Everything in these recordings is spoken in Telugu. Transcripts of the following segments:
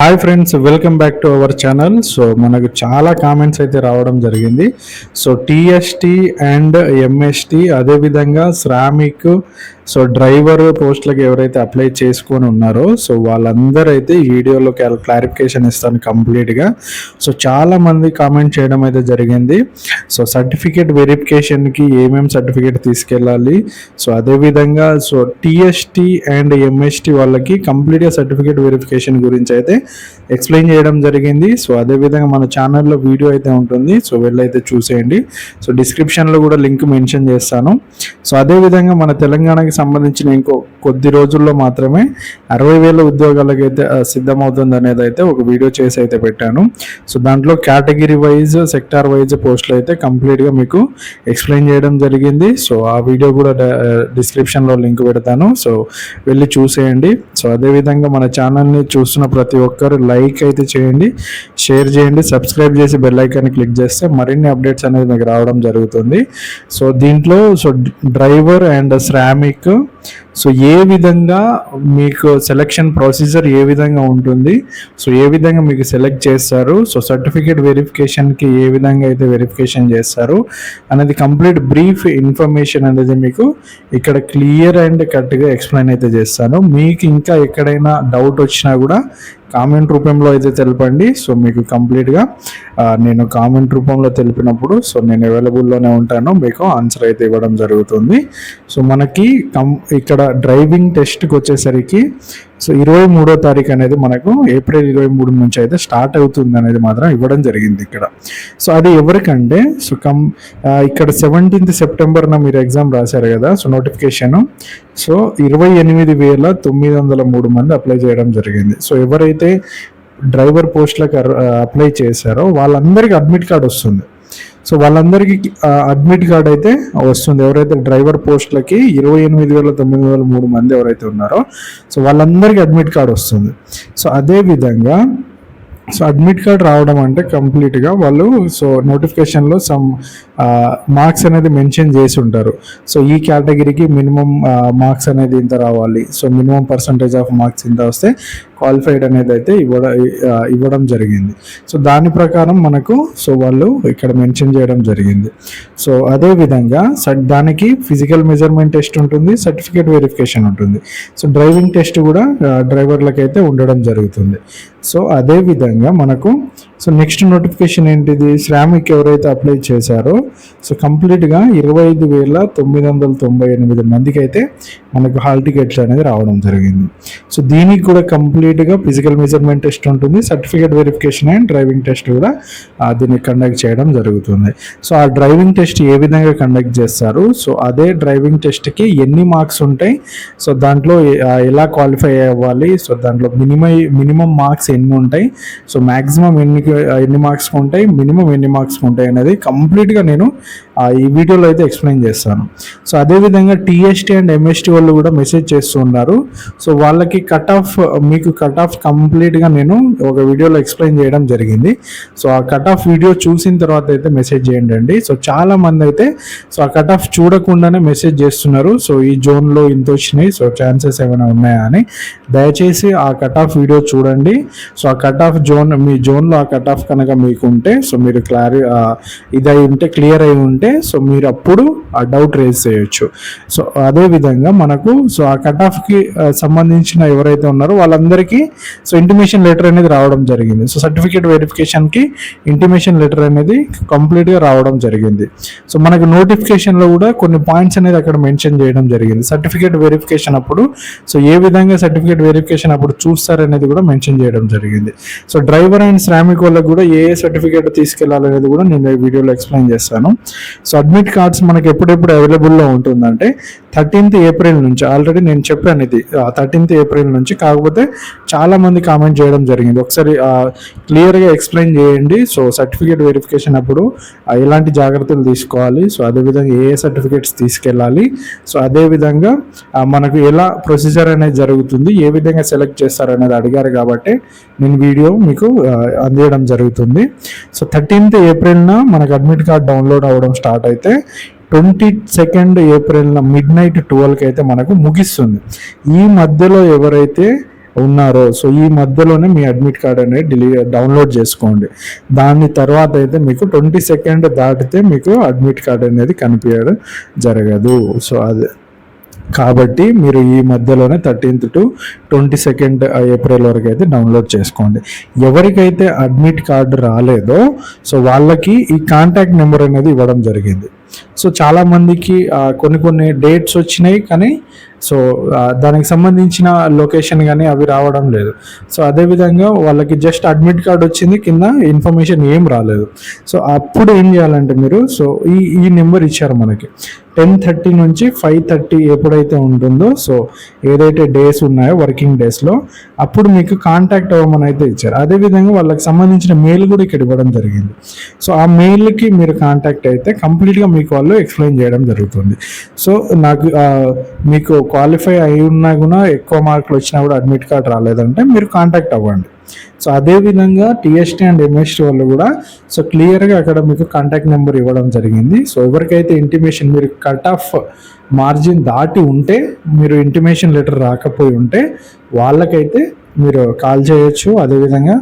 Hi friends, welcome back to our channel. So మనకు చాలా కామెంట్స్ అయితే రావడం జరిగింది. సో టీఎస్టీ అండ్ ఎంఎస్టీ, అదేవిధంగా శ్రామిక్, సో డ్రైవర్ పోస్టులకు ఎవరైతే అప్లై చేసుకొని ఉన్నారో సో వాళ్ళందరూ అయితే ఈ వీడియోలో క్లారిఫికేషన్ ఇస్తాను కంప్లీట్గా. సో చాలా మంది కామెంట్ చేయడం అయితే జరిగింది. సో సర్టిఫికేట్ వెరిఫికేషన్కి ఏమేమి సర్టిఫికేట్ తీసుకెళ్ళాలి, సో అదేవిధంగా సో టీఎస్టీ అండ్ ఎంఎస్టీ వాళ్ళకి కంప్లీట్గా సర్టిఫికేట్ వెరిఫికేషన్ గురించి అయితే ఎక్స్ప్లెయిన్ చేయడం జరిగింది. సో అదేవిధంగా మన ఛానల్లో వీడియో అయితే ఉంటుంది, సో వెళ్ళైతే చూసేయండి. సో డిస్క్రిప్షన్లో కూడా లింక్ మెన్షన్ చేస్తాను. సో అదేవిధంగా మన తెలంగాణకి సంబంధించిన ఇంకో కొద్ది రోజుల్లో మాత్రమే 60,000 ఉద్యోగాలకు అయితే సిద్ధమవుతుంది అనేది అయితే ఒక వీడియో చేసి అయితే పెట్టాను. సో దాంట్లో కేటగిరీ వైజ్, సెక్టార్ వైజ్ పోస్టులు అయితే కంప్లీట్గా మీకు ఎక్స్ప్లెయిన్ చేయడం జరిగింది. సో ఆ వీడియో కూడా డిస్క్రిప్షన్లో లింక్ పెడతాను, సో వెళ్ళి చూసేయండి. సో అదేవిధంగా మన ఛానల్ని చూస్తున్న ప్రతి ఒక్కరు లైక్ అయితే చేయండి, షేర్ చేయండి, సబ్స్క్రైబ్ చేసి బెల్ ఐకాన్ని క్లిక్ చేస్తే మరిన్ని అప్డేట్స్ అనేది మీకు రావడం జరుగుతుంది. సో దీంట్లో so driver and Shramik, so ఏ విధంగా మీకు సెలక్షన్ ప్రొసీజర్ ఏ విధంగా ఉంటుంది, సో ఏ విధంగా మీకు సెలెక్ట్ చేస్తారు, సో సర్టిఫికేట్ వెరిఫికేషన్కి ఏ విధంగా అయితే వెరిఫికేషన్ చేస్తారు అనేది కంప్లీట్ బ్రీఫ్ ఇన్ఫర్మేషన్ అనేది మీకు ఇక్కడ క్లియర్ అండ్ కరెక్ట్గా ఎక్స్ప్లెయిన్ అయితే చేస్తాను. మీకు ఇంకా ఎక్కడైనా డౌట్ వచ్చినా కూడా కామెంట్ రూపంలో అయితే తెలపండి. సో మీకు కంప్లీట్గా నేను కామెంట్ రూపంలో తెలిపినప్పుడు సో నేను అవైలబుల్లోనే ఉంటాను, మీకు ఆన్సర్ అయితే ఇవ్వడం జరుగుతుంది. సో మనకి ఇక్కడ డ్రైవింగ్ టెస్ట్కి వచ్చేసరికి సో 23వ తారీఖు అనేది మనకు ఏప్రిల్ 23 నుంచి అయితే స్టార్ట్ అవుతుంది అనేది మాత్రం ఇవ్వడం జరిగింది ఇక్కడ. సో అది ఎవరికంటే సో ఇక్కడ 17th సెప్టెంబర్న మీరు ఎగ్జామ్ రాశారు కదా, సో నోటిఫికేషన్ సో 28,903 మంది అప్లై చేయడం జరిగింది. సో ఎవరైతే డ్రైవర్ పోస్టులకు అప్లై చేశారో వాళ్ళందరికీ అడ్మిట్ కార్డ్ వస్తుంది. సో వాళ్ళందరికీ అడ్మిట్ కార్డ్ అయితే వస్తుంది. ఎవరైతే డ్రైవర్ పోస్టులకి 28,903 మంది ఎవరైతే ఉన్నారో సో వాళ్ళందరికీ అడ్మిట్ కార్డ్ వస్తుంది. సో అదేవిధంగా సో అడ్మిట్ కార్డ్ రావడం అంటే కంప్లీట్గా వాళ్ళు సో నోటిఫికేషన్లో సమ్ మార్క్స్ అనేది మెన్షన్ చేసి ఉంటారు. సో ఈ కేటగిరీకి మినిమం మార్క్స్ అనేది ఇంత రావాలి, so minimum percentage of marks ఇంత వస్తే క్వాలిఫైడ్ అనేది అయితే ఇవ్వడం జరిగింది. సో దాని ప్రకారం మనకు సో వాళ్ళు ఇక్కడ మెన్షన్ చేయడం జరిగింది. సో అదేవిధంగా దానికి ఫిజికల్ మెజర్మెంట్ టెస్ట్ ఉంటుంది, సర్టిఫికేట్ వెరిఫికేషన్ ఉంటుంది. సో డ్రైవింగ్ టెస్ట్ కూడా డ్రైవర్లకు అయితే ఉండడం జరుగుతుంది. సో అదేవిధంగా మనకు సో నెక్స్ట్ నోటిఫికేషన్ ఏంటిది, శ్రామిక్ ఎవరైతే అప్లై చేశారో సో కంప్లీట్గా 25,998 మందికి అయితే మనకు హాల్ టికెట్స్ అనేది రావడం జరిగింది. సో దీనికి కూడా కంప్లీట్గా ఫిజికల్ మెజర్మెంట్ టెస్ట్ ఉంటుంది, certificate verification and driving test కూడా దీన్ని కండక్ట్ చేయడం జరుగుతుంది. సో ఆ డ్రైవింగ్ టెస్ట్ ఏ విధంగా కండక్ట్ చేస్తారు, సో అదే డ్రైవింగ్ టెస్ట్కి ఎన్ని మార్క్స్ ఉంటాయి, సో దాంట్లో ఎలా క్వాలిఫై అవ్వాలి, సో దాంట్లో మినిమం మార్క్స్ ఎన్ని ఉంటాయి, సో మ్యాక్సిమం ఎన్ని మార్క్స్ ఉంటాయి, మినిమం ఎన్ని మార్క్స్ ఉంటాయి అనేది కంప్లీట్గా నేను ఈ వీడియోలో అయితే ఎక్స్ప్లెయిన్ చేస్తాను. సో అదేవిధంగా టీఎస్టీ అండ్ ఎంఎస్టీ వాళ్ళు కూడా మెసేజ్ చేస్తున్నారు. సో వాళ్ళకి మీకు కట్ ఆఫ్ కంప్లీట్గా నేను ఒక వీడియోలో ఎక్స్ప్లెయిన్ చేయడం జరిగింది. సో ఆ కట్ ఆఫ్ వీడియో చూసిన తర్వాత అయితే మెసేజ్ చేయండి. సో చాలా మంది అయితే సో ఆ కట్ ఆఫ్ చూడకుండానే మెసేజ్ చేస్తున్నారు. సో ఈ జోన్లో ఇంత వచ్చినాయి, సో ఛాన్సెస్ ఏమైనా ఉన్నాయా అని. దయచేసి ఆ కట్ ఆఫ్ వీడియో చూడండి. సో ఆ కట్ ఆఫ్ మీ జోన్లో ఆ కట్ ఆఫ్ కనుక మీకు ఉంటే, సో మీరు క్లియర్ అయి ఉంటే సో మీరు అప్పుడు ఆ డౌట్ రేజ్ చేయొచ్చు. సో అదేవిధంగా మనకు సో ఆ కట్ ఆఫ్కి సంబంధించిన ఎవరైతే ఉన్నారో వాళ్ళందరికీ సో ఇంటిమేషన్ లెటర్ అనేది రావడం జరిగింది. సో సర్టిఫికేట్ వెరిఫికేషన్కి ఇంటిమేషన్ లెటర్ అనేది కంప్లీట్గా రావడం జరిగింది. సో మనకు నోటిఫికేషన్లో కూడా కొన్ని పాయింట్స్ అనేది అక్కడ మెన్షన్ చేయడం జరిగింది. సర్టిఫికేట్ వెరిఫికేషన్ అప్పుడు సో ఏ విధంగా సర్టిఫికేట్ వెరిఫికేషన్ అప్పుడు చూస్తారనేది కూడా మెన్షన్ చేయడం జరిగింది. సో డ్రైవర్ అండ్ శ్రామిక్ వాళ్ళకి కూడా ఏ సర్టిఫికేట్ తీసుకెళ్లాలనేది కూడా నేను ఈ వీడియోలో ఎక్స్ప్లెయిన్ చేస్తాను. సో అడ్మిట్ కార్డ్స్ మనకి ఎప్పుడెప్పుడు అవైలబుల్లో ఉంటుందంటే 13th ఏప్రిల్ నుంచి, ఆల్రెడీ నేను చెప్పాను ఇది 13th ఏప్రిల్ నుంచి, కాకపోతే చాలా మంది కామెంట్ చేయడం జరిగింది. ఒకసారి క్లియర్గా ఎక్స్ప్లెయిన్ చేయండి. సో సర్టిఫికేట్ వెరిఫికేషన్ అప్పుడు ఎలాంటి జాగ్రత్తలు తీసుకోవాలి, సో అదేవిధంగా ఏ సర్టిఫికేట్స్ తీసుకెళ్ళాలి, సో అదేవిధంగా మనకు ఎలా ప్రొసీజర్ అనేది జరుగుతుంది, ఏ విధంగా సెలెక్ట్ చేస్తారనేది అడిగారు కాబట్టి నేను వీడియో మీకు అందించడం జరుగుతుంది. సో 13th ఏప్రిల్న మనకు అడ్మిట్ కార్డ్ డౌన్లోడ్ అవ్వడం స్టార్ట్ అయితే 22nd ఏప్రిల్ midnight 12కి అయితే మనకు ముగిస్తుంది. ఈ మధ్యలో ఎవరైతే ఉన్నారో సో ఈ మధ్యలోనే మీ అడ్మిట్ కార్డ్ అనేది డౌన్లోడ్ చేసుకోండి. దాని తర్వాత అయితే మీకు 22nd దాటితే మీకు అడ్మిట్ కార్డ్ అనేది కనిపించడం జరగదు. సో అది కాబట్టి మీరు ఈ మధ్యలోనే 13th to 22nd ఏప్రిల్ వరకు అయితే డౌన్లోడ్ చేసుకోండి. ఎవరికైతే అడ్మిట్ కార్డు రాలేదో సో వాళ్ళకి ఈ కాంటాక్ట్ నెంబర్ అనేది ఇవ్వడం జరిగింది. సో చాలామందికి కొన్ని డేట్స్ వచ్చినాయి కానీ సో దానికి సంబంధించిన లొకేషన్ కానీ అవి రావడం లేదు. సో అదేవిధంగా వాళ్ళకి జస్ట్ అడ్మిట్ కార్డ్ వచ్చింది, కింద ఇన్ఫర్మేషన్ ఏం రాలేదు. సో అప్పుడు ఏం చేయాలంటే మీరు సో ఈ నెంబర్ ఇచ్చారు మనకి 10:30 నుంచి 5:30 ఎప్పుడైతే ఉంటుందో సో ఏదైతే డేస్ ఉన్నాయో వర్కింగ్ డేస్లో అప్పుడు మీకు కాంటాక్ట్ అవ్వమని అయితే ఇచ్చారు. అదేవిధంగా వాళ్ళకి సంబంధించిన మెయిల్ కూడా ఇక్కడ ఇవ్వడం జరిగింది. సో ఆ మెయిల్కి మీరు కాంటాక్ట్ అయితే కంప్లీట్గా మీకు వాళ్ళు ఎక్స్ప్లెయిన్ చేయడం జరుగుతుంది. సో నాకు మీకు క్వాలిఫై అయి ఉన్నా కూడా ఎక్కువ మార్కులు వచ్చినా కూడా అడ్మిట్ కార్డ్ రాలేదంటే మీరు కాంటాక్ట్ అవ్వండి. సో అదేవిధంగా టీఎస్టీ అండ్ ఎంఎస్టీ వాళ్ళు కూడా సో క్లియర్గా అక్కడ మీకు కాంటాక్ట్ నెంబర్ ఇవ్వడం జరిగింది. సో ఎవరికైతే ఇంటిమేషన్ మీరు కట్ ఆఫ్ మార్జిన్ దాటి ఉంటే, మీరు ఇంటిమేషన్ లెటర్ రాకపోయి ఉంటే వాళ్ళకైతే మీరు కాల్ చేయొచ్చు. అదేవిధంగా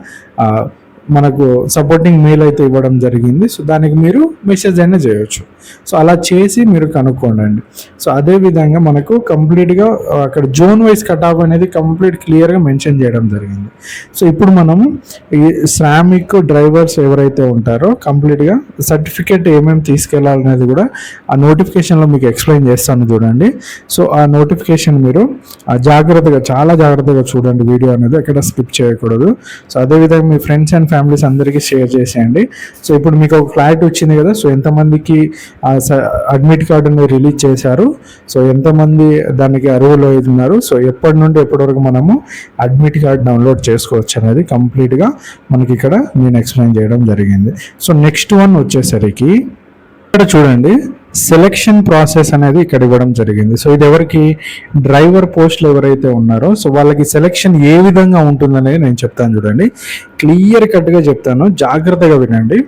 మనకు సపోర్టింగ్ మెయిల్ అయితే ఇవ్వడం జరిగింది. సో దానికి మీరు మెసేజ్ అయినా చేయొచ్చు. సో అలా చేసి మీరు కనుక్కోండి. సో అదేవిధంగా మనకు కంప్లీట్గా అక్కడ జోన్ వైజ్ కట్ ఆఫ్ అనేది కంప్లీట్ క్లియర్గా మెన్షన్ చేయడం జరిగింది. సో ఇప్పుడు మనం ఈ శ్రామిక్ డ్రైవర్స్ ఎవరైతే ఉంటారో కంప్లీట్గా సర్టిఫికేట్ ఏమేమి తీసుకెళ్లాలనేది కూడా ఆ నోటిఫికేషన్లో మీకు ఎక్స్ప్లెయిన్ చేస్తాను చూడండి. సో ఆ నోటిఫికేషన్ మీరు చాలా జాగ్రత్తగా చూడండి, వీడియో అనేది ఎక్కడ స్కిప్ చేయకూడదు. సో అదేవిధంగా మీ ఫ్రెండ్స్ అండ్ ఫ్యామిలీస్ అందరికీ షేర్ చేసేయండి. సో ఇప్పుడు మీకు ఒక క్లారిటీ వచ్చింది కదా, సో ఎంతమందికి అడ్మిట్ కార్డుని రిలీజ్ చేశారు, సో ఎంతమంది దానికి అర్హులు ఉన్నారు, సో ఎప్పటి నుండి ఎప్పటి వరకు మనము అడ్మిట్ కార్డ్ డౌన్లోడ్ చేసుకోవచ్చు అనేది కంప్లీట్గా మనకి ఇక్కడ నేను ఎక్స్ప్లెయిన్ చేయడం జరిగింది. సో నెక్స్ట్ వన్ వచ్చేసరికి ఇక్కడ చూడండి, సెలెక్షన్ ప్రాసెస్ అనేది ఇక్కడ ఇవ్వడం జరిగింది. సో ఇది ఎవరికి, డ్రైవర్ పోస్టులు ఎవరైతే ఉన్నారో సో వాళ్ళకి సెలెక్షన్ ఏ విధంగా ఉంటుందనేది నేను చెప్తాను చూడండి. క్లియర్ కట్గా చెప్తాను, జాగ్రత్తగా వినండి.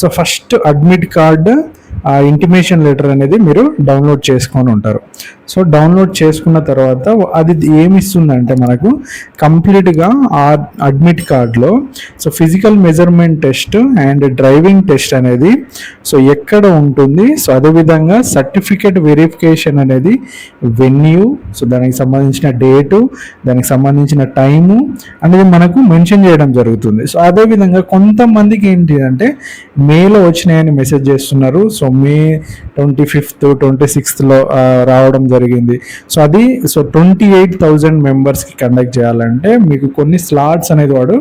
So first admit card intimation letter అనేది మీరు డౌన్లోడ్ చేసుకొని ఉంటారు. సో డౌన్లోడ్ చేసుకున్న తర్వాత అది ఏమి ఇస్తుందంటే మనకు కంప్లీట్గా ఆ అడ్మిట్ కార్డ్లో so physical measurement test and driving test అనేది సో ఎక్కడ ఉంటుంది, సో అదేవిధంగా సర్టిఫికేట్ వెరిఫికేషన్ అనేది వెన్యూ, సో దానికి సంబంధించిన డేటు, దానికి సంబంధించిన టైము అనేది మనకు మెన్షన్ చేయడం జరుగుతుంది. సో అదేవిధంగా కొంతమందికి ఏంటి అంటే మేలో వచ్చినాయని మెసేజ్ చేస్తున్నారు. సో మే 25th 26th రావడం జరిగింది. సో అది 28,000 మెంబర్స్కి కండక్ట్ చేయాలంటే మీకు కొన్ని స్లాట్స్ అనేది వాడు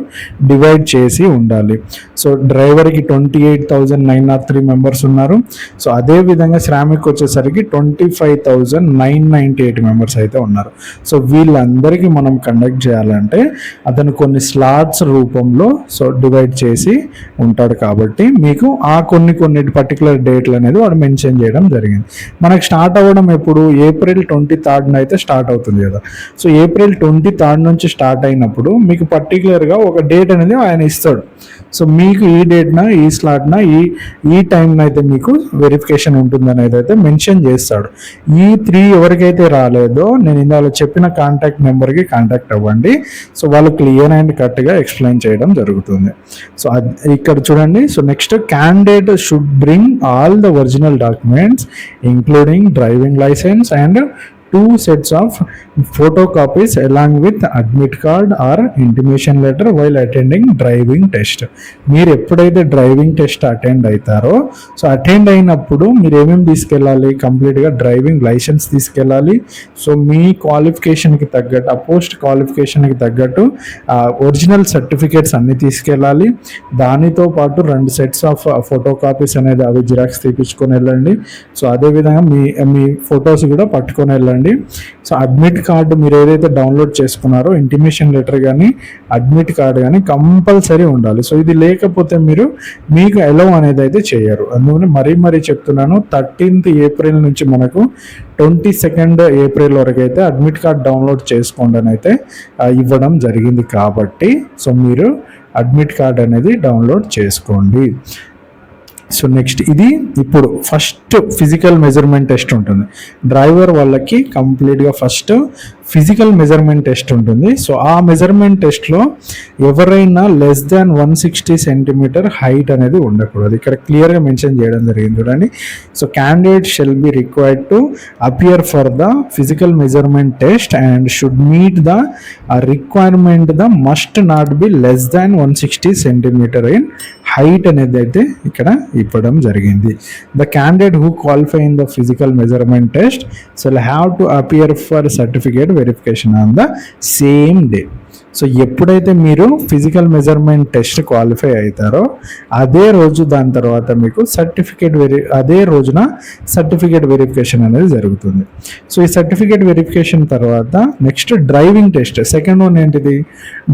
డివైడ్ చేసి ఉండాలి. సో డ్రైవర్కి 28,903 మెంబర్స్ ఉన్నారు. సో అదేవిధంగా శ్రామిక్ వచ్చేసరికి 25,998 మెంబర్స్ అయితే ఉన్నారు. సో వీళ్ళందరికీ మనం కండక్ట్ చేయాలంటే అతను కొన్ని స్లాట్స్ రూపంలో సో డివైడ్ చేసి ఉంటాడు. కాబట్టి మీకు ఆ కొన్ని పర్టికులర్ డేట్లు అనేది వాడు మెన్షన్ చేయడం జరిగింది. మనకు స్టార్ట్ అవ్వడం ఎప్పుడు, April 23rd అయితే స్టార్ట్ అవుతుంది కదా. సో April 23rd నుంచి స్టార్ట్ అయినప్పుడు మీకు పర్టికులర్గా ఒక డేట్ అనేది ఆయన ఇస్తాడు. సో మీకు ఈ డేట్న, ఈ స్లాట్న, ఈ టైంన అయితే మీకు వెరిఫికేషన్ ఉంటుంది అనేది అయితే మెన్షన్ చేస్తాడు. ఈ 3 ఎవరికైతే రాలేదో నేను ఇందులో చెప్పిన కాంటాక్ట్ నెంబర్కి కాంటాక్ట్ అవ్వండి. సో వాళ్ళు క్లియర్ అండ్ కరెక్ట్గా ఎక్స్ప్లెయిన్ చేయడం జరుగుతుంది. సో ఇక్కడ చూడండి, so next candidate should bring all the original documents including driving licence and 2 sets of photocopies along with admit card or intimation letter while attending driving test. మీరు ఎప్పుడైతే డ్రైవింగ్ టెస్ట్ అటెండ్ అవుతారో సో అటెండ్ అయినప్పుడు మీరు ఏమేమి తీసుకెళ్ళాలి, కంప్లీట్గా డ్రైవింగ్ లైసెన్స్ తీసుకెళ్ళాలి. సో మీ క్వాలిఫికేషన్కి తగ్గట్టు, ఆ పోస్ట్ క్వాలిఫికేషన్కి తగ్గట్టు ఒరిజినల్ సర్టిఫికేట్స్ అన్నీ తీసుకెళ్ళాలి. దానితో పాటు 2 sets ఆఫ్ ఫోటోకాపీస్ అనేది అవి జిరాక్స్ తీపించుకొని వెళ్ళండి. సో అదేవిధంగా మీ ఫొటోస్ కూడా పట్టుకొని వెళ్ళండి. సో అడ్మిట్ కార్డు మీరు ఏదైతే డౌన్లోడ్ చేసుకున్నారో ఇంటిమేషన్ లెటర్ కానీ అడ్మిట్ కార్డు కానీ కంపల్సరీ ఉండాలి. సో ఇది లేకపోతే మీకు అలౌ అనేది అయితే చేయరు. అందుకని మరీ చెప్తున్నాను, 13th April నుంచి మనకు 22nd April వరకు అయితే అడ్మిట్ కార్డ్ డౌన్లోడ్ చేసుకోండి అని అయితే ఇవ్వడం జరిగింది. కాబట్టి సో మీరు అడ్మిట్ కార్డ్ అనేది డౌన్లోడ్ చేసుకోండి. సో నెక్స్ట్ ఇది ఇప్పుడు ఫస్ట్ ఫిజికల్ మెజర్మెంట్ టెస్ట్ ఉంటుంది. డ్రైవర్ వాళ్ళకి కంప్లీట్గా ఫస్ట్ ఫిజికల్ మెజర్మెంట్ టెస్ట్ ఉంటుంది. సో ఆ మెజర్మెంట్ టెస్ట్లో ఎవరైనా లెస్ దాన్ 160 సెంటీమీటర్ హైట్ అనేది ఉండకూడదు. ఇక్కడ క్లియర్గా మెన్షన్ చేయడం జరిగింది చూడండి. So candidate shall be required to appear for the physical measurement test and should meet the requirement the must not be less than 160 centimetre in height అనేది అయితే ఇక్కడ ఇవ్వడం జరిగింది. The candidate who qualify in the physical measurement test shall have to appear for certificate verification on the same day. So ఎప్పుడైతే మీరు ఫిజికల్ మెజర్మెంట్ టెస్ట్ క్వాలిఫై అవుతారో అదే రోజు దాని తర్వాత మీకు అదే రోజున సర్టిఫికేట్ వెరిఫికేషన్ అనేది జరుగుతుంది. సో ఈ సర్టిఫికేట్ వెరిఫికేషన్ తర్వాత next driving test. Second one ఏంటిది?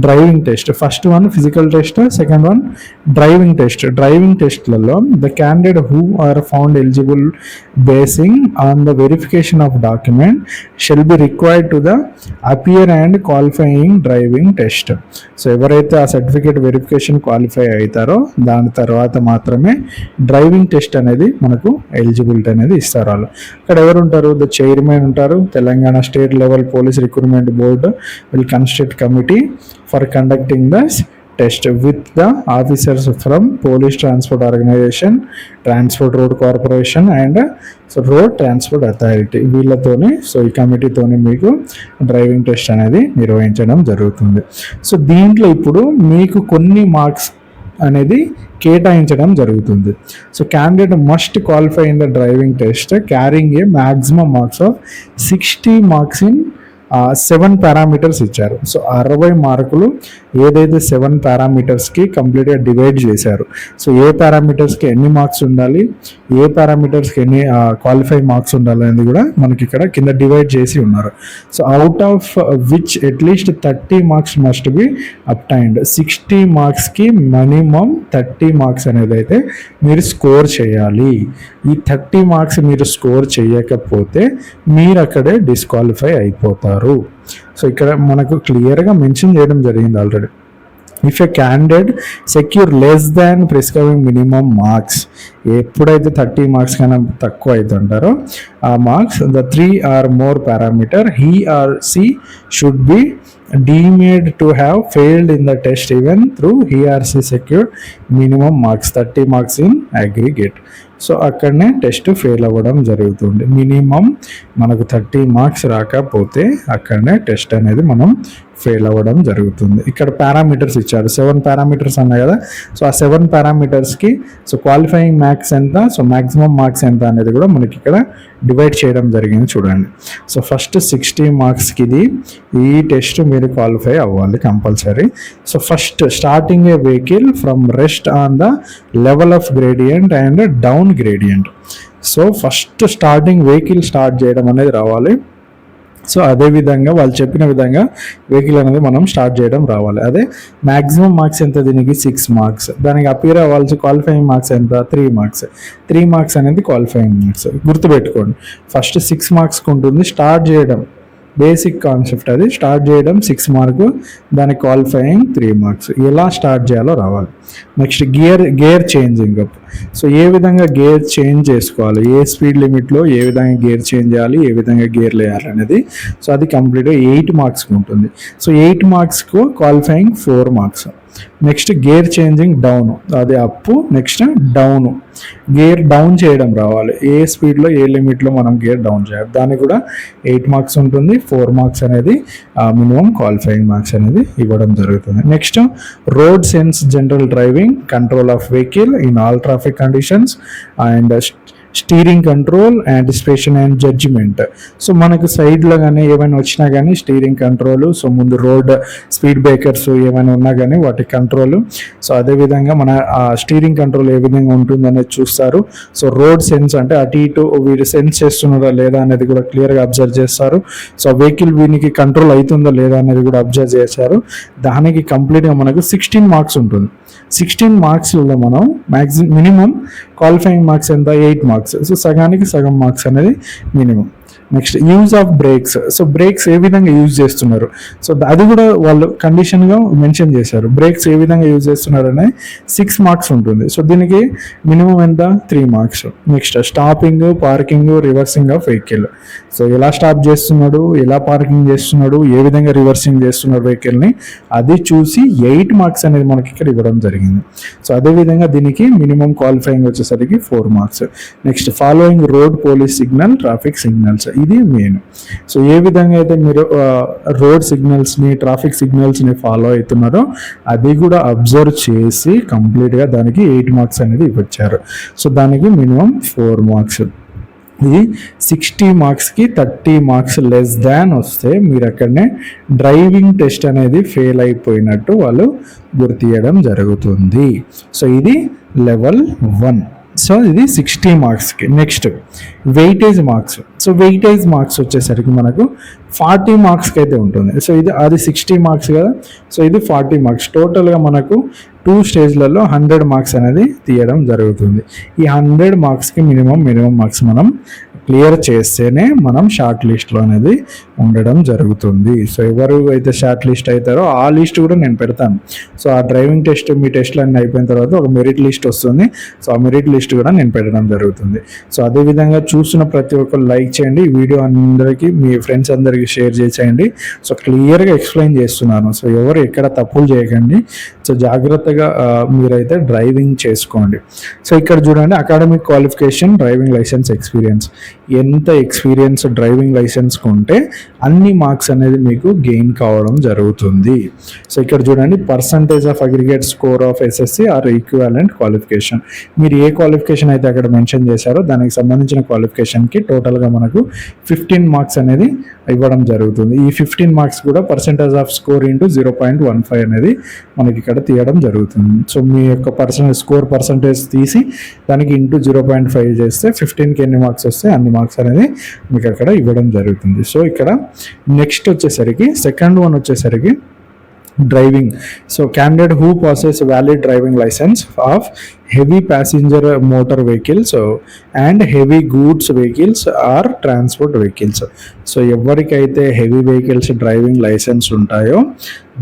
Driving test. First one physical test, second one driving test. Driving టెస్ట్లలో the candidate who are found eligible basing on the verification of document shall be required to the appear and qualifying driving test. So ఎవరైతే ఆ సర్టిఫికేట్ వెరిఫికేషన్ క్వాలిఫై అవుతారో దాని తర్వాత మాత్రమే డ్రైవింగ్ టెస్ట్ అనేది మనకు ఎలిజిబిలిటీ అనేది ఇస్తారు. వాళ్ళు ఇక్కడ ఎవరు ఉంటారు? ద చైర్మన్ ఉంటారు. Telangana state level police recruitment board will constitute committee for conducting the test with the officers from police transport organisation, transport road corporation and road transport authority. వీళ్ళతోని సో ఈ కమిటీతోని మీకు డ్రైవింగ్ టెస్ట్ అనేది నిర్వహించడం జరుగుతుంది. సో దీంట్లో ఇప్పుడు మీకు కొన్ని మార్క్స్ అనేది కేటాయించడం జరుగుతుంది. So candidate must qualify in the driving test carrying A maximum marks of 60 marks in 7 parameters ఇచ్చారు. సో 60 మార్కులు ఏదైతే 7 పారామీటర్స్కి కంప్లీట్గా డివైడ్ చేశారు. సో ఏ పారామీటర్స్కి ఎన్ని మార్క్స్ ఉండాలి, ఏ పారామీటర్స్కి ఎన్ని క్వాలిఫై మార్క్స్ ఉండాలి అనేది కూడా మనకి ఇక్కడ కింద డివైడ్ చేసి ఉన్నారు. So out of which at least 30 marks must be obtained. 60 మార్క్స్కి మినిమం 30 మార్క్స్ అనేది అయితే మీరు స్కోర్ చేయాలి. ఈ 30 మార్క్స్ మీరు స్కోర్ చేయకపోతే మీరు అక్కడే డిస్క్వాలిఫై అయిపోతారు. సో ఇక్కడ మనకు క్లియర్గా మెన్షన్ చేయడం జరిగింది already. If a candidate secure less than prescribing minimum marks, ఎప్పుడైతే 30 మార్క్స్ కన్నా తక్కువ అవుతుంటారో ఆ marks the 3 or more parameter he or she should be deemed to have failed in the test even through he or she secured minimum marks 30 marks in aggregate. So అక్కడనే టెస్ట్ ఫెయిల్ అవ్వడం జరుగుతుంది. మినిమం మనకు 30 మార్క్స్ రాకపోతే అక్కడనే టెస్ట్ అనేది మనం ఫెయిల్ అవ్వడం జరుగుతుంది. ఇక్కడ పారామీటర్స్ ఇచ్చారు, 7 పారామీటర్స్ అన్నాయి కదా. సో ఆ 7 పారామీటర్స్కి సో క్వాలిఫైయింగ్ మార్క్స్ ఎంత, సో మ్యాక్సిమం మార్క్స్ ఎంత అనేది కూడా మనకి ఇక్కడ డివైడ్ చేయడం జరిగింది చూడండి. సో ఫస్ట్ 60 మార్క్స్కి ఈ టెస్ట్ మీరు క్వాలిఫై అవ్వాలి compulsory. So first starting A vehicle from rest on the level of gradient and down gradient. So first starting vehicle start చేయడం అనేది రావాలి. సో అదే విధంగా వాళ్ళు చెప్పిన విధంగా వెహికల్ అనేది మనం స్టార్ట్ చేయడం రావాలి. అదే మ్యాక్సిమం మార్క్స్ ఎంత దీనికి 6 మార్క్స్, దానికి అపియర్ అవ్వాల్సి క్వాలిఫైయింగ్ మార్క్స్ ఎంత 3 మార్క్స్. 3 మార్క్స్ అనేది క్వాలిఫైయింగ్ మార్క్స్. గుర్తుపెట్టుకోండి, ఫస్ట్ 6 మార్క్స్కి ఉంటుంది స్టార్ట్ చేయడం, బేసిక్ కాన్సెప్ట్ అది. స్టార్ట్ చేయడం 6 మార్కు, దానికి క్వాలిఫైయింగ్ 3 మార్క్స్. ఎలా స్టార్ట్ చేయాలో రావాలి. Next gear changing up. So ఏ విధంగా గేర్ చేంజ్ చేసుకోవాలి, ఏ స్పీడ్ లిమిట్లో ఏ విధంగా గేర్ చేంజ్ చేయాలి, ఏ విధంగా గేర్లు వేయాలి అనేది. సో అది కంప్లీట్గా 8 మార్క్స్కి ఉంటుంది. సో 8 మార్క్స్కు qualifying 4 marks. Next gear changing down, అది up. Next down, gear down చేయడం రావాలి. ఏ స్పీడ్లో ఏ లిమిట్లో మనం గేర్ డౌన్ చేయాలి, దానికి కూడా 8 మార్క్స్ ఉంటుంది. 4 మార్క్స్ అనేది మినిమం క్వాలిఫైయింగ్ మార్క్స్ అనేది ఇవ్వడం జరుగుతుంది. Next road sense general driving, control of vehicle in all traffic conditions and steering control, anticipation and judgement. So మనకు సైడ్లో కానీ ఏమైనా వచ్చినా కానీ స్టీరింగ్ కంట్రోల్, సో ముందు రోడ్ స్పీడ్ బ్రేకర్స్ ఏమైనా ఉన్నా కానీ వాటి కంట్రోల్. సో అదేవిధంగా మన స్టీరింగ్ కంట్రోల్ ఏ విధంగా ఉంటుందనేది చూస్తారు. సో రోడ్ సెన్స్ అంటే అటు ఇటు వీరు సెన్స్ చేస్తున్నారా లేదా అనేది కూడా క్లియర్గా అబ్జర్వ్ చేస్తారు. సో వెహికల్ వీనికి కంట్రోల్ అవుతుందా లేదా అనేది కూడా అబ్జర్వ్ చేశారు. దానికి కంప్లీట్గా మనకు 16 మార్క్స్ ఉంటుంది. 16 మార్క్స్లో మనం మినిమం క్వాలిఫైయింగ్ మార్క్స్ ఎంత 8 మార్క్స్. సో సగానికి సగం మార్క్స్ అనేది minimum. Next use of brakes. So brakes ఏ విధంగా యూజ్ చేస్తున్నారు, సో అది కూడా వాళ్ళు కండిషన్గా మెన్షన్ చేశారు. బ్రేక్స్ ఏ విధంగా యూజ్ చేస్తున్నారు అనేది 6 మార్క్స్ ఉంటుంది. సో దీనికి మినిమం ఎంత, 3 marks. Next stopping, parking, reversing of vehicle. So ఎలా స్టాప్ చేస్తున్నాడు, ఎలా పార్కింగ్ చేస్తున్నాడు, ఏ విధంగా రివర్సింగ్ చేస్తున్నాడు వెహికల్ని, అది చూసి 8 మార్క్స్ అనేది మనకి ఇక్కడ ఇవ్వడం జరిగింది. సో అదేవిధంగా దీనికి మినిమం క్వాలిఫైయింగ్ వచ్చేసరికి 4 marks. Next following road police signal, traffic signals, ఇది మెయిన్. సో ఏ విధంగా అయితే మీరు రోడ్ సిగ్నల్స్ని, ట్రాఫిక్ సిగ్నల్స్ని ఫాలో అవుతున్నారో అది కూడా అబ్జర్వ్ చేసి కంప్లీట్గా దానికి 8 మార్క్స్ అనేది ఇవ్వచ్చారు. సో దానికి మినిమం 4 మార్క్స్. ఇది 60 మార్క్స్కి 30 మార్క్స్ లెస్ దాన్ వస్తే మీరు అక్కడనే డ్రైవింగ్ టెస్ట్ అనేది ఫెయిల్ అయిపోయినట్టు వాళ్ళు గుర్తియడం జరుగుతుంది. సో ఇది లెవెల్ 1. సో ఇది 60 మార్క్స్కి. Next weightage marks. So weightage marks వచ్చేసరికి మనకు 40 మార్క్స్కి అయితే ఉంటుంది. సో అది 60 మార్క్స్ కదా, సో ఇది 40 మార్క్స్. టోటల్గా మనకు 2 స్టేజ్లలో 100 మార్క్స్ అనేది తీయడం జరుగుతుంది. ఈ 100 మార్క్స్కి మినిమం మార్క్స్ మనం క్లియర్ చేస్తేనే మనం షార్ట్ లిస్ట్లో అనేది ఉండడం జరుగుతుంది. సో ఎవరు అయితే షార్ట్ లిస్ట్ అవుతారో ఆ లిస్ట్ కూడా నేను పెడతాను. సో ఆ డ్రైవింగ్ టెస్ట్, మీ టెస్ట్లు అన్నీ అయిపోయిన తర్వాత ఒక మెరిట్ లిస్ట్ వస్తుంది. సో ఆ మెరిట్ లిస్ట్ కూడా నేను పెట్టడం జరుగుతుంది. సో అదేవిధంగా చూసిన ప్రతి ఒక్కరు లైక్ చేయండి, ఈ వీడియో అందరికీ, మీ ఫ్రెండ్స్ అందరికీ షేర్ చేసేయండి. సో క్లియర్గా ఎక్స్ప్లెయిన్ చేస్తున్నాను. సో ఎవరు ఎక్కడ తప్పులు చేయకండి. సో జాగ్రత్తగా మీరైతే డ్రైవింగ్ చేసుకోండి. సో ఇక్కడ చూడండి, academic qualification, driving licence, experience. ఎంత ఎక్స్పీరియన్స్ డ్రైవింగ్ లైసెన్స్ ఉంటే అన్ని మార్క్స్ అనేది మీకు గెయిన్ కావడం జరుగుతుంది. సో ఇక్కడ చూడండి, percentage of aggregate score of SSC or equivalent qualification. మీరు ఏ క్వాలిఫికేషన్ అయితే అక్కడ మెన్షన్ చేశారో దానికి సంబంధించిన క్వాలిఫికేషన్కి టోటల్గా మనకు 15 మార్క్స్ అనేది ఇవ్వడం జరుగుతుంది. ఈ 15 మార్క్స్ కూడా పర్సంటేజ్ ఆఫ్ స్కోర్ ఇంటూ 0.15 అనేది మనకి ఇక్కడ తీయడం జరుగుతుంది. సో మీ యొక్క స్కోర్ పర్సంటేజ్ తీసి దానికి ఇంటూ 0.5 చేస్తే 15కి ఎన్ని మార్క్స్ వస్తే అన్ని మార్క్స్ అనేది మీకు అక్కడ ఇవ్వడం జరుగుతుంది. సో ఇక్కడ నెక్స్ట్ వచ్చేసరికి సెకండ్ వన్ వచ్చేసరికి driving. So candidate who passes valid driving licence of heavy passenger motor vehicles and heavy goods vehicles or transport vehicles. So ఎవరికైతే హెవీ వెహికల్స్ డ్రైవింగ్ లైసెన్స్ ఉంటాయో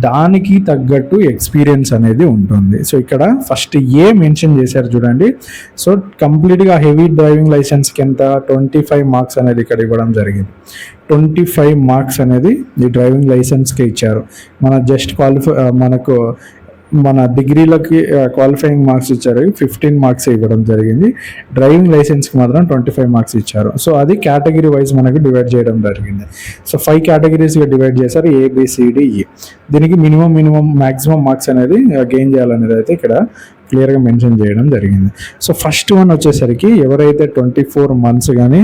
దానికి తగ్గట్టు ఎక్స్పీరియన్స్ అనేది ఉంటుంది. సో ఇక్కడ ఫస్ట్ మెన్షన్ చేశారు చూడండి. సో కంప్లీట్గా హెవీ డ్రైవింగ్ లైసెన్స్కి ఎంత, 25 మార్క్స్ అనేది ఇక్కడ ఇవ్వడం జరిగింది. 25 మార్క్స్ అనేది ఈ డ్రైవింగ్ లైసెన్స్కి ఇచ్చారు. మనకు మన డిగ్రీలకి క్వాలిఫైయింగ్ మార్క్స్ ఇచ్చారు, 15 మార్క్స్ ఇవ్వడం జరిగింది. డ్రైవింగ్ లైసెన్స్కి మాత్రం 25 మార్క్స్ ఇచ్చారు. సో అది కేటగిరీ వైజ్ మనకు డివైడ్ చేయడం జరిగింది. సో 5 కేటగిరీస్గా డివైడ్ చేశారు, ABCDE. దీనికి మ్యాక్సిమం మార్క్స్ అనేది గెయిన్ చేయాలనేది అయితే ఇక్కడ క్లియర్గా మెన్షన్ చేయడం జరిగింది. సో ఫస్ట్ వన్ వచ్చేసరికి ఎవరైతే 24 మంత్స్ కానీ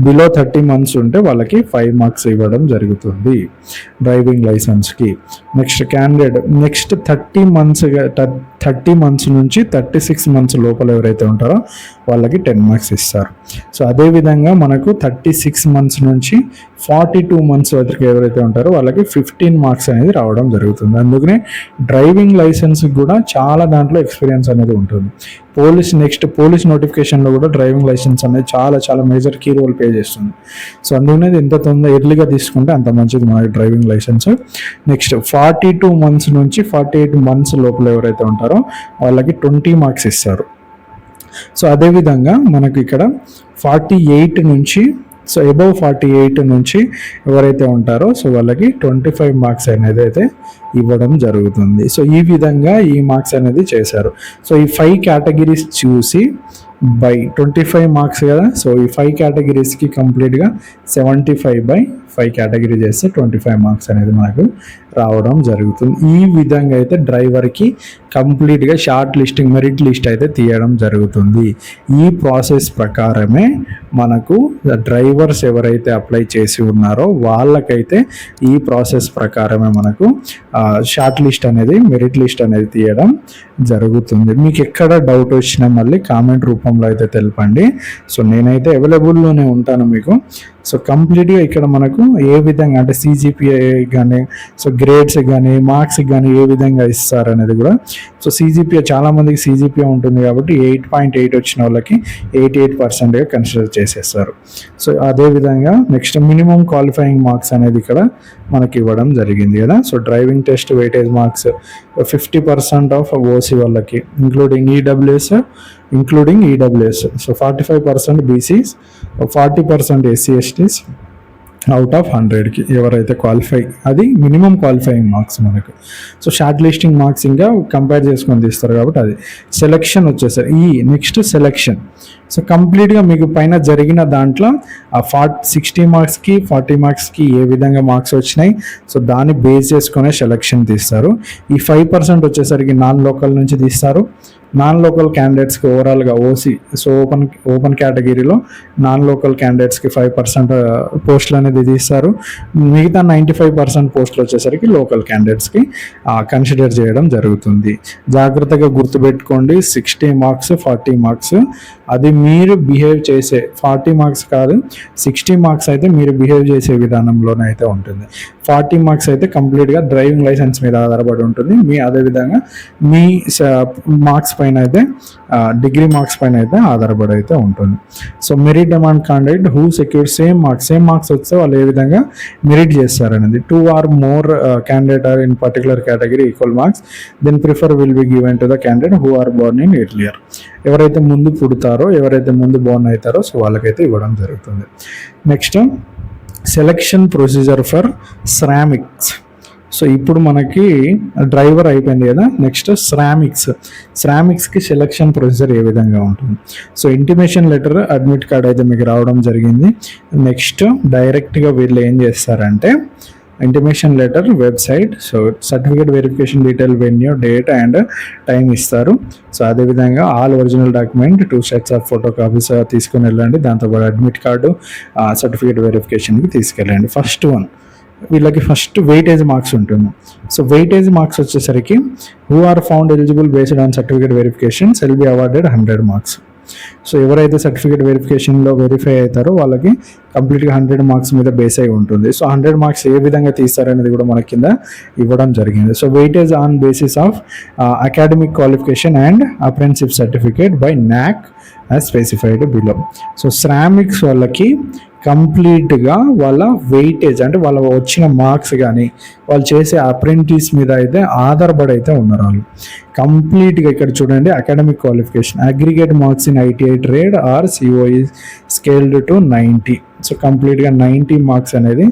బిలో 30 మంత్స్ ఉంటే వాళ్ళకి 5 మార్క్స్ ఇవ్వడం జరుగుతుంది డ్రైవింగ్ లైసెన్స్కి. నెక్స్ట్ క్యాండిడేట్ నెక్స్ట్ 30 మంత్స్ నుంచి 36 మంత్స్ లోపల ఎవరైతే ఉంటారో వాళ్ళకి 10 మార్క్స్ ఇస్తారు. సో అదేవిధంగా మనకు 36 మంత్స్ నుంచి 42 మంత్స్ వరకు ఎవరైతే ఉంటారో వాళ్ళకి 15 మార్క్స్ అనేది రావడం జరుగుతుంది. అందుకనే డ్రైవింగ్ లైసెన్స్ కూడా చాలా దాంట్లో ఎక్స్పీరియన్స్ అనేది ఉంటుంది. పోలీస్ నోటిఫికేషన్లో కూడా డ్రైవింగ్ లైసెన్స్ అనేది చాలా మేజర్ కీ రోల్ ప్లే చేస్తుంది. సో అందుకనే ఎంత ఎర్లీగా తీసుకుంటే అంత మంచిది మనకి డ్రైవింగ్ లైసెన్స్. నెక్స్ట్ 42 మంత్స్ నుంచి 48 మంత్స్ లోపల ఎవరైతే ఉంటారో వాళ్ళకి 20 మార్క్స్ ఇస్తారు. సో అదేవిధంగా మనకి ఇక్కడ 48 నుంచి అబవ్ 48 నుంచి ఎవరైతే ఉంటారో సో వాళ్ళకి 25 మార్క్స్ అనేది అయితే ఇవ్వడం జరుగుతుంది. సో ఈ విధంగా ఈ మార్క్స్ అనేది చేశారు. సో ఈ 5 కేటగిరీస్ చూసి బై 25 మార్క్స్ కదా. సో ఈ 5 కేటగిరీస్కి కంప్లీట్గా 75/5 కేటగిరీ చేస్తే 25 మార్క్స్ అనేది మనకు రావడం జరుగుతుంది. ఈ విధంగా అయితే డ్రైవర్కి కంప్లీట్గా షార్ట్ లిస్టింగ్ మెరిట్ లిస్ట్ అయితే తీయడం జరుగుతుంది. ఈ ప్రాసెస్ ప్రకారమే మనకు డ్రైవర్స్ ఎవరైతే అప్లై చేసి ఉన్నారో వాళ్ళకైతే ఈ ప్రాసెస్ ప్రకారమే మనకు షార్ట్ లిస్ట్ అనేది మెరిట్ లిస్ట్ అనేది తీయడం జరుగుతుంది. మీకు ఎక్కడ డౌట్ వచ్చినా మళ్ళీ కామెంట్ రూపంలో అయితే తెలపండి. సో నేనైతే అవైలబుల్లోనే ఉంటాను మీకు. సో కంప్లీట్గా ఇక్కడ మనకు ఏ విధంగా అంటే సిజిపిఐ కానీ సో గ్రేడ్స్ కానీ మార్క్స్ కానీ ఏ విధంగా ఇస్తారు అనేది కూడా. సో సిజిపిఐ చాలామందికి సిజిపిఐ ఉంటుంది కాబట్టి 8.8 వచ్చిన వాళ్ళకి 88%గా కన్సిడర్ చేసేస్తారు. సో అదేవిధంగా నెక్స్ట్ మినిమం క్వాలిఫైయింగ్ మార్క్స్ అనేది ఇక్కడ మనకి ఇవ్వడం జరిగింది కదా. So driving test weightage marks 50% of OC వాళ్ళకి including EWS. So 45% BCs, 40% SC STs out of 100కి ఎవరైతే క్వాలిఫై, అది మినిమం క్వాలిఫైయింగ్ మార్క్స్ మనకు. సో షార్ట్ లిస్టింగ్ మార్క్స్ ఇంకా కంపేర్ చేసుకొని తీస్తారు కాబట్టి అది. సెలెక్షన్ వచ్చేసరి నెక్స్ట్ సెలెక్షన్. సో కంప్లీట్గా మీకు పైన జరిగిన దాంట్లో ఆ 60 మార్క్స్కి 40 మార్క్స్కి ఏ విధంగా మార్క్స్ వచ్చినాయి, సో దాన్ని బేస్ చేసుకునే సెలెక్షన్ తీస్తారు. ఈ 5% వచ్చేసరికి నాన్ లోకల్ నుంచి తీస్తారు. నాన్ లోకల్ క్యాండిడేట్స్కి ఓవరాల్గా ఓసీ, సో ఓపెన్ కేటగిరీలో నాన్ లోకల్ క్యాండిడేట్స్కి 5% పోస్టులు అనేది తీస్తారు. మిగతా 95% పోస్టులు వచ్చేసరికి లోకల్ క్యాండిడేట్స్కి కన్సిడర్ చేయడం జరుగుతుంది. జాగ్రత్తగా గుర్తుపెట్టుకోండి, 60 మార్క్స్ 40 మార్క్స్ అది మీరు బిహేవ్ చేసే, 40 మార్క్స్ కాదు 60 మార్క్స్ అయితే మీరు బిహేవ్ చేసే విధానంలోనే అయితే ఉంటుంది. 40 మార్క్స్ అయితే కంప్లీట్గా డ్రైవింగ్ లైసెన్స్ మీద ఆధారపడి ఉంటుంది. అదేవిధంగా మీ మార్క్స్ పైన అయితే డిగ్రీ మార్క్స్ పైన అయితే ఆధారపడి అయితే ఉంటుంది. So merit demand candidate who secure same marks వస్తే వాళ్ళు ఏ విధంగా మెరిట్ చేస్తారనేది. 2 or more candidate are in particular category equal marks, then prefer will be given to the candidate who are born in earlier. ఎవరైతే ముందు పుడతారో, ఎవరైతే ముందు బోర్న్ అవుతారో సో వాళ్ళకైతే ఇవ్వడం జరుగుతుంది. నెక్స్ట్ సెలెక్షన్ ప్రొసీజర్ ఫర్ శ్రామిక్స్. సో ఇప్పుడు మనకి డ్రైవర్ అయిపోయింది కదా, నెక్స్ట్ శ్రామిక్స్కి సెలెక్షన్ ప్రొసీజర్ ఏ విధంగా ఉంటుంది. So intimation letter, admit card అయితే మీకు రావడం జరిగింది. నెక్స్ట్ డైరెక్ట్గా వీళ్ళు ఏం చేస్తారంటే intimation letter, website, so certificate verification detail, venue, date and time ఇస్తారు. సో అదేవిధంగా all original document 2 sets of photo copies తీసుకుని వెళ్ళండి. దాంతోపాటు అడ్మిట్ కార్డు, సర్టిఫికేట్ వెరిఫికేషన్కి తీసుకెళ్ళండి. ఫస్ట్ వన్ వీళ్ళకి ఫస్ట్ వెయిటేజ్ మార్క్స్ ఉంటుంది. సో వెయిటేజ్ మార్క్స్ వచ్చేసరికి who are found eligible based on certificate verification shall be awarded 100 marks. So ఎవరైతే సర్టిఫికేట్ వెరిఫికేషన్లో వెరిఫై అవుతారో వాళ్ళకి కంప్లీట్గా 100 మార్క్స్ మీద బేస్ అయి ఉంటుంది. సో 100 మార్క్స్ ఏ విధంగా తీస్తారనేది కూడా మన కింద ఇవ్వడం జరిగింది. So weightage on basis of academic qualification and apprenticeship certificate by NAC as specified below. So శ్రామిక్స్ వాళ్ళకి కంప్లీట్గా వాళ్ళ వెయిటేజ్ అంటే వాళ్ళ వచ్చిన మార్క్స్ కానీ వాళ్ళు చేసే అప్రెంటిస్ మీద అయితే ఆధారపడి అయితే ఉన్నారు వాళ్ళు. కంప్లీట్గా ఇక్కడ చూడండి, academic qualification aggregate marks in ITI trade are COE scaled to 90. So కంప్లీట్గా 90 మార్క్స్ అనేది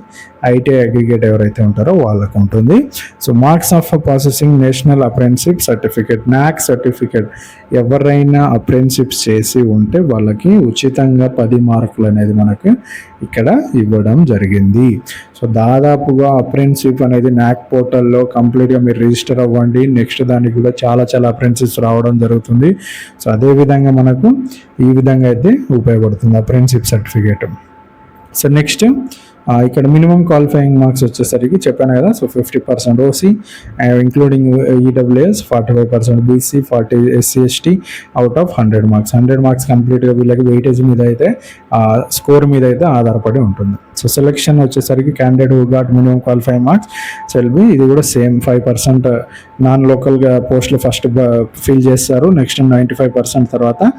ITI అగ్రిగేట్ ఎవరైతే ఉంటారో వాళ్ళకు ఉంటుంది. So marks of processing national apprenticeship certificate, NAC certificate ఎవరైనా అప్రెంటిస్షిప్స్ చేసి ఉంటే వాళ్ళకి ఉచితంగా 10 మార్కులు అనేది మనకు ఇక్కడ ఇవ్వడం జరిగింది. సో దాదాపుగా అప్రెంటిస్షిప్ అనేది NAC పోర్టల్లో కంప్లీట్గా మీరు రిజిస్టర్ అవ్వండి. నెక్స్ట్ దానికి కూడా చాలా అప్రెంటిస్షిప్స్ రావడం జరుగుతుంది. సో అదేవిధంగా మనకు ఈ విధంగా అయితే ఉపయోగపడుతుంది అప్రెంటిస్షిప్ సర్టిఫికేట్. సో నెక్స్ట్ ఇక్కడ మినిమం క్వాలిఫైయింగ్ మార్క్స్ వచ్చేసరికి చెప్పాను కదా. So 50% OC including EWS, 45% BC, 40 SC ST out of 100 marks. 100 marks కంప్లీట్గా వీళ్ళకి వెయిటేజ్ మీద అయితే స్కోర్ మీద అయితే ఆధారపడి ఉంటుంది. సో సెలెక్షన్ వచ్చేసరికి candidate who got minimum qualifying marks సెల్బి, ఇది కూడా సేమ్ 5% నాన్ లోకల్గా పోస్టులు ఫస్ట్ ఫిల్ చేస్తారు. నెక్స్ట్ 95% తర్వాత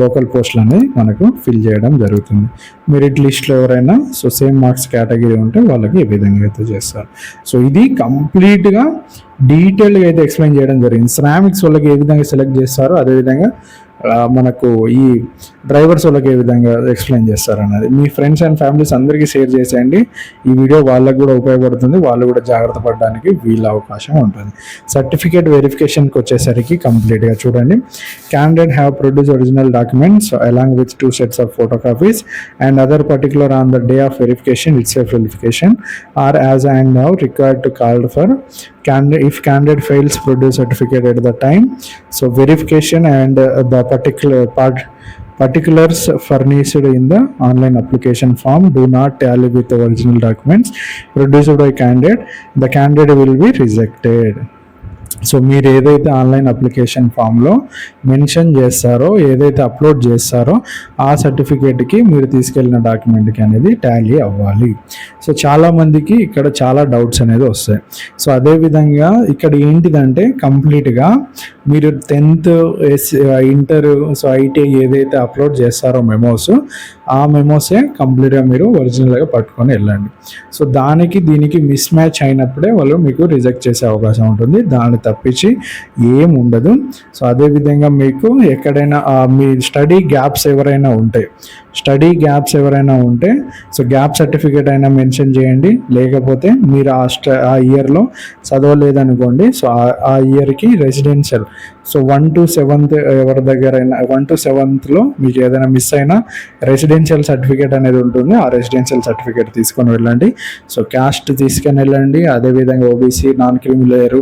లోకల్ పోస్టులు అనేది మనకు ఫిల్ చేయడం జరుగుతుంది. మెరిట్ లిస్ట్లో ఎవరైనా సో సేమ్ మార్క్స్ కేటగిరీ ఉంటే వాళ్ళకి ఏ విధంగా అయితే చేస్తారు. సో ఇది కంప్లీట్గా డీటెయిల్గా అయితే ఎక్స్ప్లెయిన్ చేయడం జరిగింది. శ్రామిక్స్ వాళ్ళకి ఏ విధంగా సెలెక్ట్ చేస్తారో అదేవిధంగా మనకు ఈ డ్రైవర్స్ వాళ్ళకి ఏ విధంగా ఎక్స్ప్లెయిన్ చేస్తారు అన్నది మీ ఫ్రెండ్స్ అండ్ ఫ్యామిలీస్ అందరికీ షేర్ చేసేయండి. ఈ వీడియో వాళ్ళకు కూడా ఉపయోగపడుతుంది, వాళ్ళు కూడా జాగ్రత్త పడడానికి వీళ్ళ అవకాశం ఉంటుంది. సర్టిఫికేట్ వెరిఫికేషన్కి వచ్చేసరికి కంప్లీట్గా చూడండి, candidate have produce original documents along with 2 sets of photo copies and other particular on the day of verification it's self verification are as and now required to called for if candidate fails produce certificate at the time. So verification and the particulars furnished in the online application form do not tally with the original documents produced by candidate, the candidate will be rejected. So మీరు ఏదైతే ఆన్లైన్ అప్లికేషన్ ఫామ్లో మెన్షన్ చేస్తారో, ఏదైతే అప్లోడ్ చేస్తారో ఆ సర్టిఫికేట్కి మీరు తీసుకెళ్ళిన డాక్యుమెంట్కి అనేది టాలీ అవ్వాలి. సో చాలామందికి ఇక్కడ చాలా డౌట్స్ అనేది వస్తాయి. సో అదేవిధంగా ఇక్కడ ఏంటిదంటే కంప్లీట్గా మీరు 10th ఇంటర్ సో ఐటీ ఏదైతే అప్లోడ్ చేస్తారో మెమోస్, ఆ మెమోసే కంప్లీట్గా మీరు ఒరిజినల్గా పట్టుకొని వెళ్ళండి. సో దానికి దీనికి మిస్ మ్యాచ్ అయినప్పుడే వాళ్ళు మీకు రిజెక్ట్ చేసే అవకాశం ఉంటుంది, దాన్ని తప్పించి ఏం ఉండదు. సో అదేవిధంగా మీకు ఎక్కడైనా మీ స్టడీ గ్యాప్స్ ఎవరైనా ఉంటే సో గ్యాప్ సర్టిఫికేట్ అయినా మెన్షన్ చేయండి. లేకపోతే మీరు ఆ ఇయర్లో చదవలేదనుకోండి, సో ఆ ఇయర్కి రెసిడెన్షియల్ సో 1 to 7th ఎవరి దగ్గరైనా 1 to 7thలో మీకు ఏదైనా మిస్ అయినా రెసిడెన్షియల్ సర్టిఫికేట్ అనేది ఉంటుంది, ఆ రెసిడెన్షియల్ సర్టిఫికేట్ తీసుకొని వెళ్ళండి. సో క్యాస్ట్ తీసుకొని వెళ్ళండి. అదేవిధంగా ఓబీసీ నాన్ క్రిమి లేయర్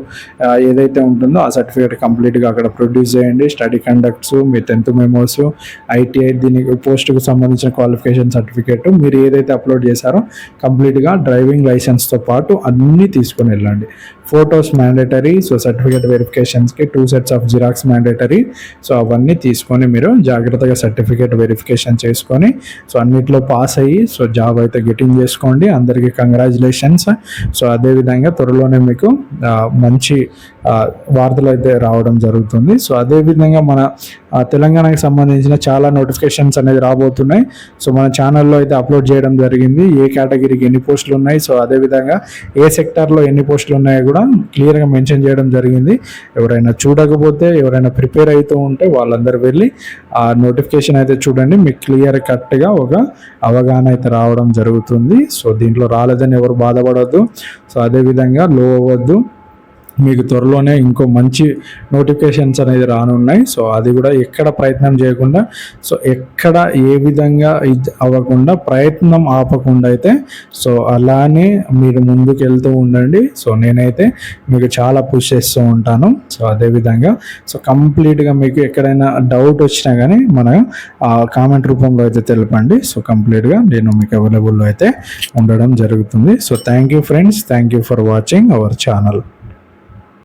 ఏదైతే ఉంటుందో ఆ సర్టిఫికేట్ కంప్లీట్గా అక్కడ ప్రొడ్యూస్ చేయండి. స్టడీ కండక్ట్స్, మీ 10th మెమోస్, ఐటీఐ దీనికి పోస్ట్కు సంబంధించిన క్వాలిఫికేషన్ సర్టిఫికేట్ మీరు ఏదైతే అప్లోడ్ చేశారో కంప్లీట్గా డ్రైవింగ్ లైసెన్స్తో పాటు అన్నీ తీసుకొని వెళ్ళండి. Photos mandatory. సో సర్టిఫికేట్ వెరిఫికేషన్స్కి 2 sets of xerox mandatory. So అవన్నీ తీసుకొని మీరు జాగ్రత్తగా సర్టిఫికేట్ వెరిఫికేషన్ చేసుకొని సో అన్నిట్లో పాస్ అయ్యి సో జాబ్ అయితే గెటింగ్ చేసుకోండి. అందరికీ కంగ్రాచులేషన్స్. సో అదేవిధంగా త్వరలోనే మీకు మంచి వార్తలు అయితే రావడం జరుగుతుంది. సో అదేవిధంగా మన తెలంగాణకి సంబంధించిన చాలా నోటిఫికేషన్స్ అనేది రాబోతున్నాయి. సో మన ఛానల్లో అయితే అప్లోడ్ చేయడం జరిగింది, ఏ కేటగిరీకి ఎన్ని పోస్టులు ఉన్నాయి, సో అదేవిధంగా ఏ సెక్టార్లో ఎన్ని పోస్టులు ఉన్నాయో కూడా క్లియర్గా మెన్షన్ చేయడం జరిగింది. ఎవరైనా చూడకపోతే, ఎవరైనా ప్రిపేర్ అవుతూ ఉంటే వాళ్ళందరూ వెళ్ళి ఆ నోటిఫికేషన్ అయితే చూడండి, మీకు క్లియర్ కట్గా ఒక అవగాహన అయితే రావడం జరుగుతుంది. సో దీంట్లో రాలేదని ఎవరు బాధపడవద్దు. సో అదేవిధంగా లో అవ్వద్దు. మీకు త్వరలోనే ఇంకో మంచి నోటిఫికేషన్స్ అనేది రానున్నాయి. సో అది కూడా ఎక్కడ ప్రయత్నం చేయకుండా, సో ఎక్కడ ఏ విధంగా అవ్వకుండా ప్రయత్నం ఆపకుండా అయితే సో అలానే మీరు ముందుకు వెళ్తూ ఉండండి. సో నేనైతే మీకు చాలా పుష్ చేస్తూ ఉంటాను. సో అదేవిధంగా సో కంప్లీట్గా మీకు ఎక్కడైనా డౌట్ వచ్చినా కానీ మన కామెంట్ రూపంలో అయితే తెలపండి. సో కంప్లీట్గా నేను మీకు అవైలబుల్లో అయితే ఉండడం జరుగుతుంది. So thank you friends, thank you for watching our channel.